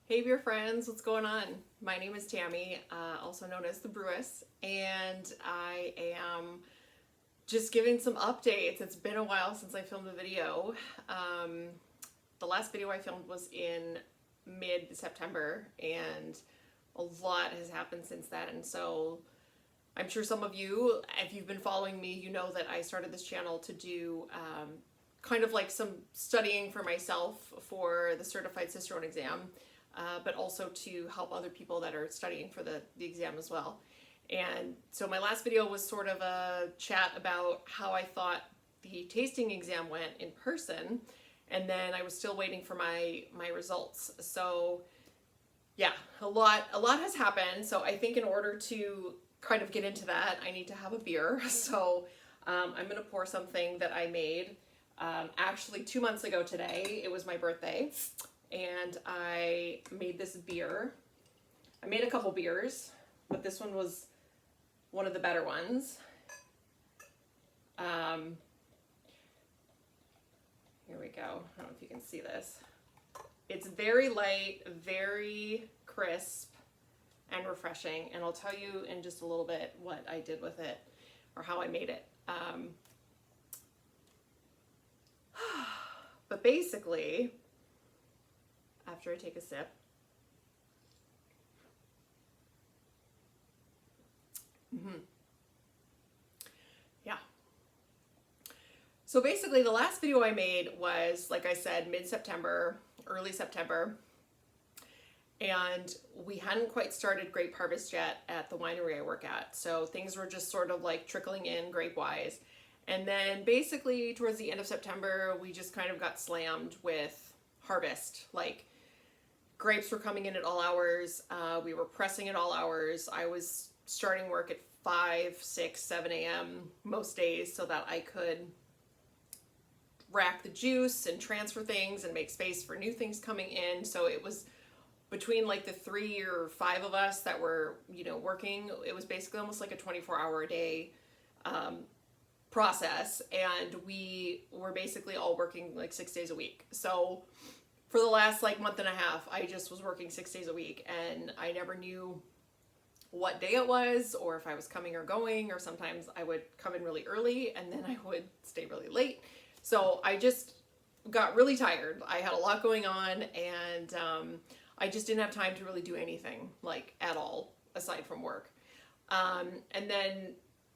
Hey beer friends, what's going on? My name is Tammy, also known as the Brewess, and I am just giving some updates. It's been a while since I filmed a video. The last video I filmed was in mid-September, and a lot has happened since then. So I'm sure some of you, if you've been following me, you know that I started this channel to do kind of like some studying for myself for the Certified Cicerone Exam. But also to help other people that are studying for the exam as well. And so my last video was sort of a chat about how I thought the tasting exam went in person, and then I was still waiting for my results. So yeah, a lot has happened. So I think in order to kind of get into that, I need to have a beer. So I'm gonna pour something that I made actually 2 months ago today. It was my birthday. And I made this beer. I made a couple beers, but this one was one of the better ones. Here we go. I don't know if you can see this. It's very light, very crisp, and refreshing. And I'll tell you in just a little bit what I did with it or how I made it. But basically, after I take a sip, yeah. So basically the last video I made was, like I said, mid-September, early September, and we hadn't quite started grape harvest yet at the winery I work at. So things were just sort of like trickling in grape-wise. And then basically towards the end of September, we just kind of got slammed with harvest. Like, grapes were coming in at all hours. We were pressing at all hours. I was starting work at 5, 6, 7 a.m. most days so that I could rack the juice and transfer things and make space for new things coming in. So it was between like the 3 or 5 of us that were, working. It was basically almost like a 24-hour a day process. And we were basically all working like 6 days a week. So for the last like month and a half, I just was working 6 days a week, and I never knew what day it was or if I was coming or going, or sometimes I would come in really early and then I would stay really late. So I just got really tired. I had a lot going on, and I just didn't have time to really do anything like at all aside from work. And then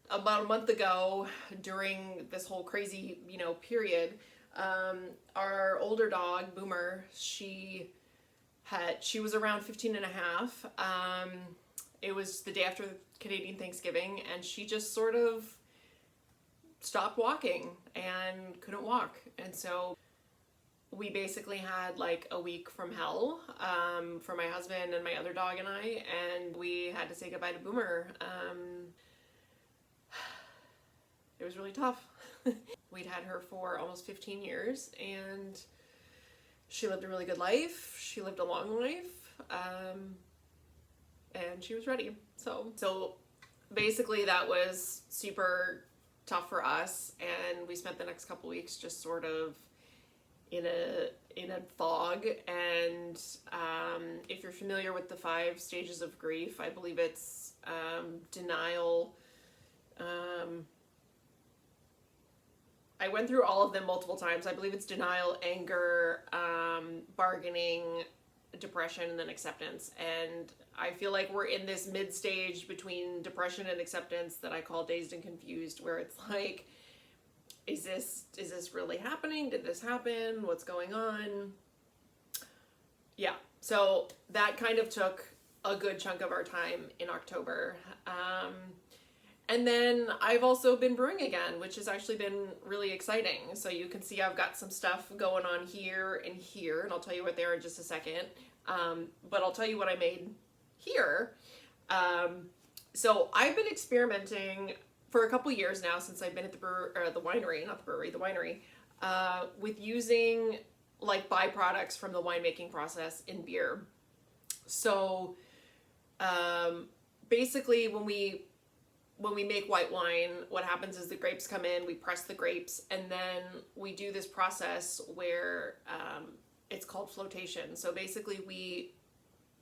about a month ago, during this whole crazy, period, our older dog, Boomer, she was around 15 and a half. It was the day after Canadian Thanksgiving, and she just sort of stopped walking and couldn't walk. And so we basically had like a week from hell for my husband and my other dog and I, and we had to say goodbye to Boomer. It was really tough. We'd had her for almost 15 years, and she lived a really good life. She lived a long life, and she was ready. So basically that was super tough for us, and we spent the next couple weeks just sort of in a fog. And if you're familiar with the 5 stages of grief, I believe it's denial. I went through all of them multiple times. I believe it's denial, anger, bargaining, depression, and then acceptance. And I feel like we're in this mid-stage between depression and acceptance that I call dazed and confused, where it's like, is this really happening? Did this happen? What's going on? Yeah, so that kind of took a good chunk of our time in October. And then I've also been brewing again, which has actually been really exciting. So you can see I've got some stuff going on here and here, and I'll tell you what they are in just a second. But I'll tell you what I made here. So I've been experimenting for a couple years now, since I've been at the winery, with using like byproducts from the winemaking process in beer. So basically when we make white wine, what happens is the grapes come in, we press the grapes, and then we do this process where it's called flotation. So basically we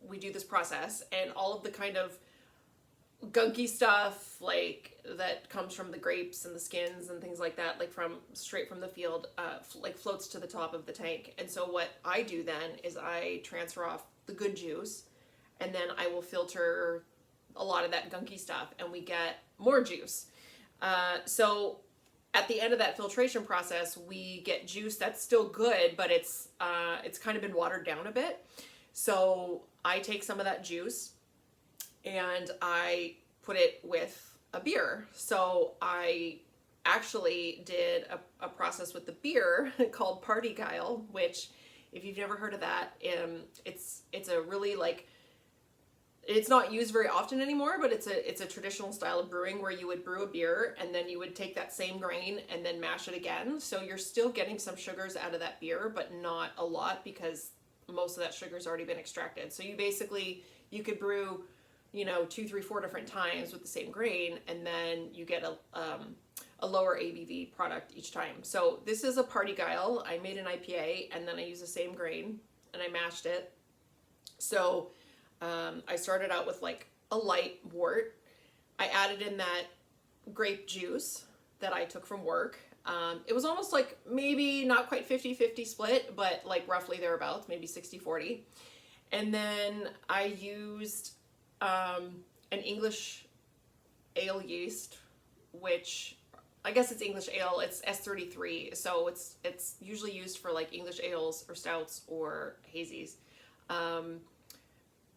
we do this process, and all of the kind of gunky stuff like that comes from the grapes and the skins and things like that, like from straight from the field, like floats to the top of the tank. And so what I do then is I transfer off the good juice, and then I will filter a lot of that gunky stuff, and we get more juice. So at the end of that filtration process, we get juice that's still good, but it's kind of been watered down a bit. So I take some of that juice and I put it with a beer. So I actually did a process with the beer called Party Guile, which, if you've never heard of that, it's a really, like, it's not used very often anymore, but it's a traditional style of brewing where you would brew a beer and then you would take that same grain and then mash it again. So you're still getting some sugars out of that beer, but not a lot, because most of that sugar's already been extracted. So you could brew, 2, 3, 4 different times with the same grain, and then you get a lower ABV product each time. So this is a Party Guile. I made an IPA, and then I used the same grain and I mashed it. So I started out with like a light wort. I added in that grape juice that I took from work. It was almost like maybe not quite 50-50 split, but like roughly thereabouts, maybe 60-40. And then I used an English ale yeast, which I guess it's English ale. It's S33, so it's usually used for like English ales or stouts or hazies.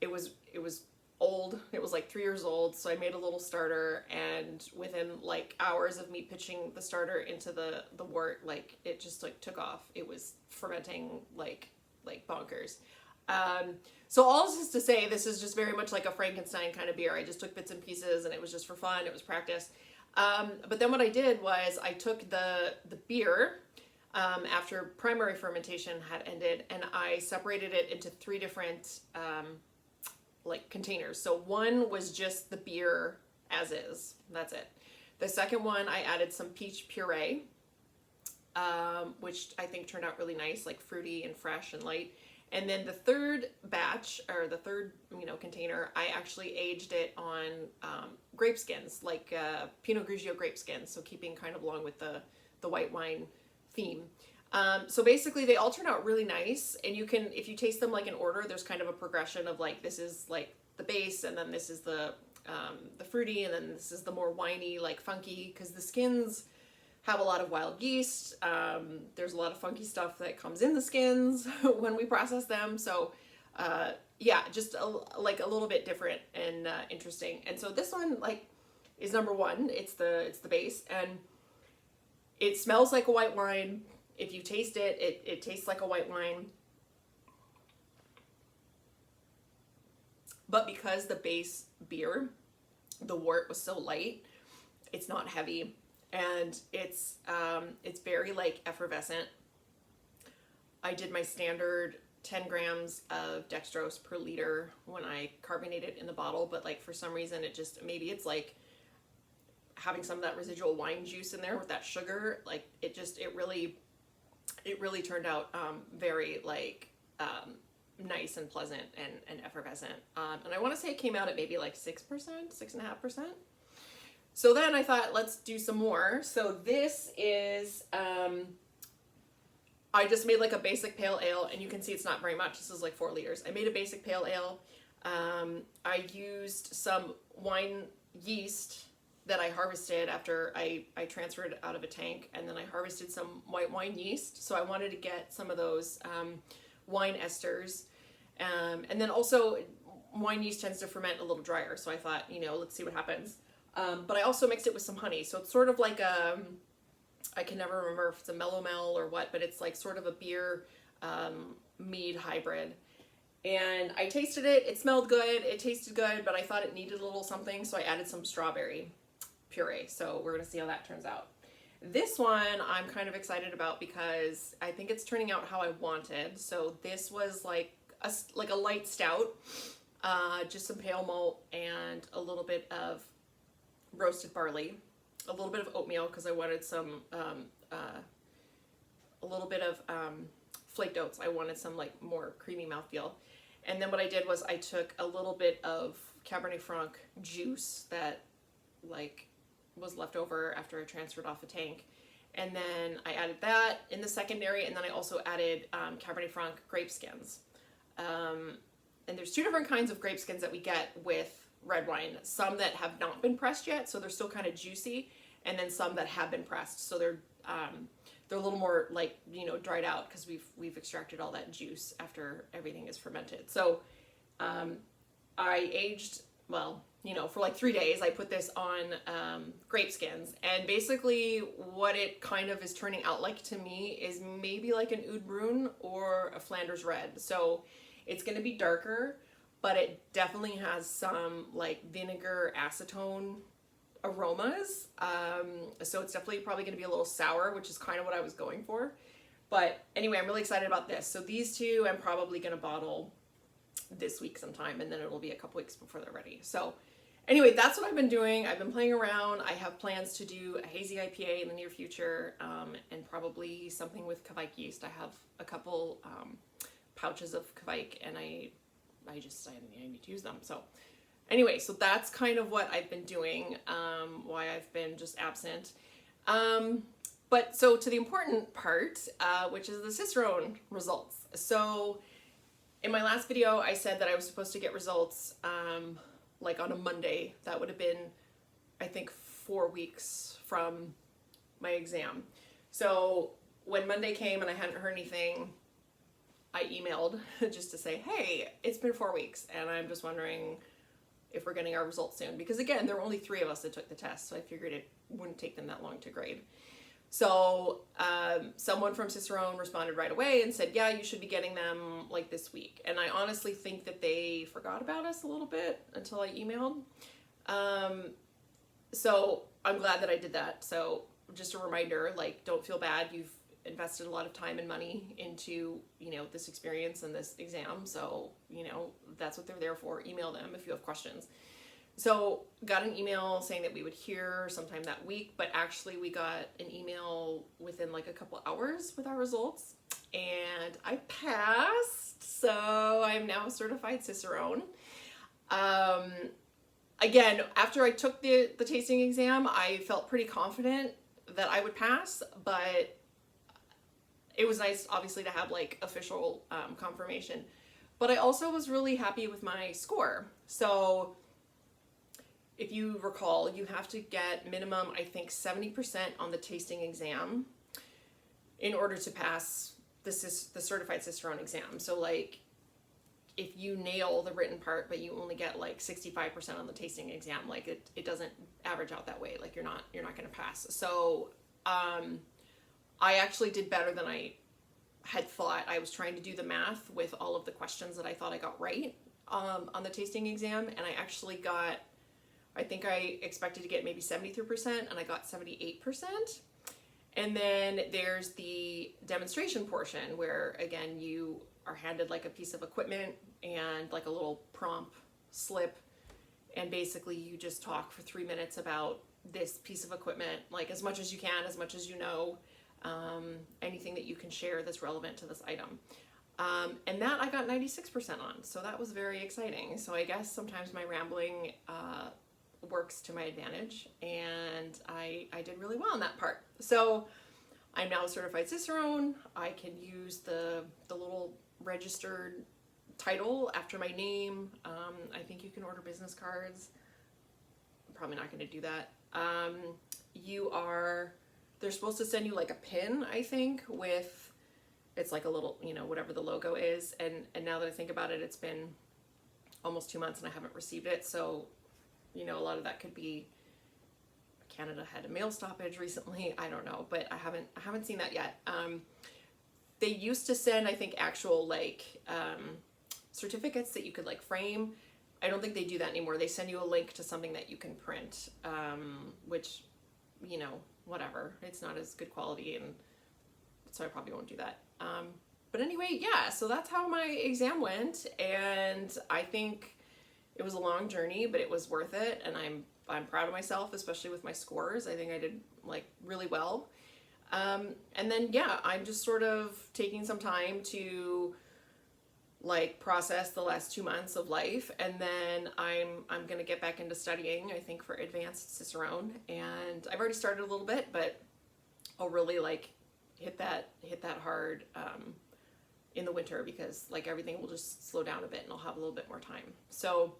It was old. It was like 3 years old, so I made a little starter, and within like hours of me pitching the starter into the wort, like it just like took off. It was fermenting like bonkers. So all this is to say, this is just very much like a Frankenstein kind of beer. I just took bits and pieces, and it was just for fun. It was practice. But then what I did was I took the beer after primary fermentation had ended, and I separated it into 3 different like containers. So one was just the beer as is. That's it. The second one, I added some peach puree, which I think turned out really nice, like fruity and fresh and light. And then the third batch, or the third, container, I actually aged it on grape skins, like Pinot Grigio grape skins. So keeping kind of along with the white wine theme. So basically they all turn out really nice, and you can, if you taste them like in order, there's kind of a progression of like, this is like the base, and then this is the fruity, and then this is the more winey, like funky, because the skins have a lot of wild yeast. There's a lot of funky stuff that comes in the skins when we process them. So yeah, just like a little bit different and interesting. And so this one like is number 1. It's the base, and it smells like a white wine. If you taste it, it tastes like a white wine. But because the base beer, the wort, was so light, it's not heavy, and it's very like effervescent. I did my standard 10 grams of dextrose per liter when I carbonate it in the bottle, but like for some reason maybe it's like having some of that residual wine juice in there with that sugar, like it really turned out very like nice and pleasant and effervescent. And I want to say it came out at maybe like 6%, 6.5%. So then I thought, let's do some more. So this is, I just made like a basic pale ale, and you can see it's not very much. This is like 4 liters. I made a basic pale ale. I used some wine yeast that I harvested after I transferred out of a tank, and then I harvested some white wine yeast. So I wanted to get some of those wine esters. And then also wine yeast tends to ferment a little drier. So I thought, let's see what happens. But I also mixed it with some honey. So it's sort of like I can never remember if it's a mellow or what, but it's like sort of a beer mead hybrid. And I tasted it. It smelled good. It tasted good, but I thought it needed a little something, so I added some strawberry puree. So we're going to see how that turns out. This one I'm kind of excited about because I think it's turning out how I wanted. So this was like a light stout, just some pale malt and a little bit of roasted barley, a little bit of oatmeal because I wanted some, a little bit of flaked oats. I wanted some like more creamy mouthfeel. And then what I did was I took a little bit of Cabernet Franc juice that like was left over after I transferred off a tank. And then I added that in the secondary, and then I also added Cabernet Franc grape skins. And there's two different kinds of grape skins that we get with red wine. Some that have not been pressed yet, so they're still kind of juicy, and then some that have been pressed, so they're a little more like, you know, dried out because we've extracted all that juice after everything is fermented. So I aged, well, you know, for like 3 days. I put this on grape skins, and basically what it kind of is turning out like to me is maybe like an Oud Bruin or a Flanders red. So it's going to be darker, but it definitely has some like vinegar acetone aromas. So it's definitely probably going to be a little sour, which is kind of what I was going for. But anyway, I'm really excited about this. So these two I'm probably going to bottle this week sometime, and then it'll be a couple weeks before they're ready. So anyway, that's what I've been doing. I've been playing around. I have plans to do a hazy IPA in the near future, and probably something with Kvike yeast. I have a couple pouches of Kvike, and I need to use them. So anyway, so that's kind of what I've been doing, why I've been just absent. But so to the important part, which is the Cicerone results. So in my last video, I said that I was supposed to get results like on a Monday. That would have been, I think, 4 weeks from my exam. So when Monday came and I hadn't heard anything, I emailed just to say, hey, it's been 4 weeks and I'm just wondering if we're getting our results soon. Because again, there were only 3 of us that took the test, so I figured it wouldn't take them that long to grade. So someone from Cicerone responded right away and said, yeah, you should be getting them like this week. And I honestly think that they forgot about us a little bit until I emailed. So I'm glad that I did that. So just a reminder, like, don't feel bad. You've invested a lot of time and money into, you know, this experience and this exam. So, you know, that's what they're there for. Email them if you have questions. So got an email saying that we would hear sometime that week, but actually we got an email within like a couple hours with our results, and I passed. So I'm now a certified Cicerone. Again, after I took the tasting exam, I felt pretty confident that I would pass, but it was nice, obviously, to have like official confirmation. But I also was really happy with my score. So if you recall, you have to get minimum, I think, 70% on the tasting exam in order to pass the Certified Cicerone exam. So like, if you nail the written part, but you only get like 65% on the tasting exam, like it doesn't average out that way. Like you're not going to pass. So I actually did better than I had thought. I was trying to do the math with all of the questions that I thought I got right on the tasting exam, and I actually got, I think I expected to get maybe 73%, and I got 78%. And then there's the demonstration portion where, again, you are handed like a piece of equipment and like a little prompt slip, and basically you just talk for 3 minutes about this piece of equipment, like as much as you can, as much as you know, anything that you can share that's relevant to this item. And that I got 96% on, so that was very exciting. So I guess sometimes my rambling works to my advantage, and I did really well on that part. So I'm now a certified Cicerone. I can use the little registered title after my name. I think you can order business cards. I'm probably not going to do that. They're supposed to send you like a pin, I think, with, it's like a little, you know, whatever the logo is. And now that I think about it, it's been almost 2 months and I haven't received it. So, you know, a lot of that could be Canada had a mail stoppage recently. I don't know, but I haven't seen that yet. They used to send, I think, actual like certificates that you could like frame. I don't think they do that anymore. They send you a link to something that you can print, which, you know, whatever. It's not as good quality, and so I probably won't do that. But anyway, yeah, so that's how my exam went, and I think it was a long journey, but it was worth it, and I'm proud of myself, especially with my scores. I think I did like really well. And then, yeah, I'm just sort of taking some time to like process the last 2 months of life, and then I'm gonna get back into studying, I think, for advanced Cicerone, and I've already started a little bit, but I'll really like hit that hard in the winter, because like everything will just slow down a bit and I'll have a little bit more time. So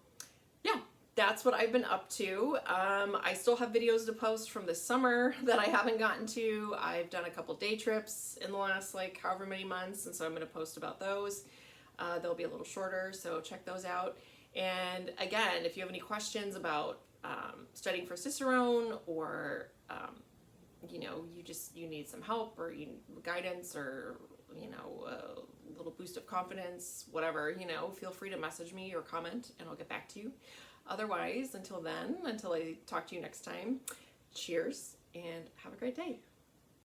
yeah, that's what I've been up to. I still have videos to post from this summer that I haven't gotten to. I've done a couple day trips in the last like however many months, and so I'm going to post about those. They'll be a little shorter, so check those out. And again, if you have any questions about studying for Cicerone, or you know, you need some help, or guidance, or you know, a little boost of confidence, whatever, you know, feel free to message me or comment and I'll get back to you. Otherwise, until then, until I talk to you next time, cheers and have a great day.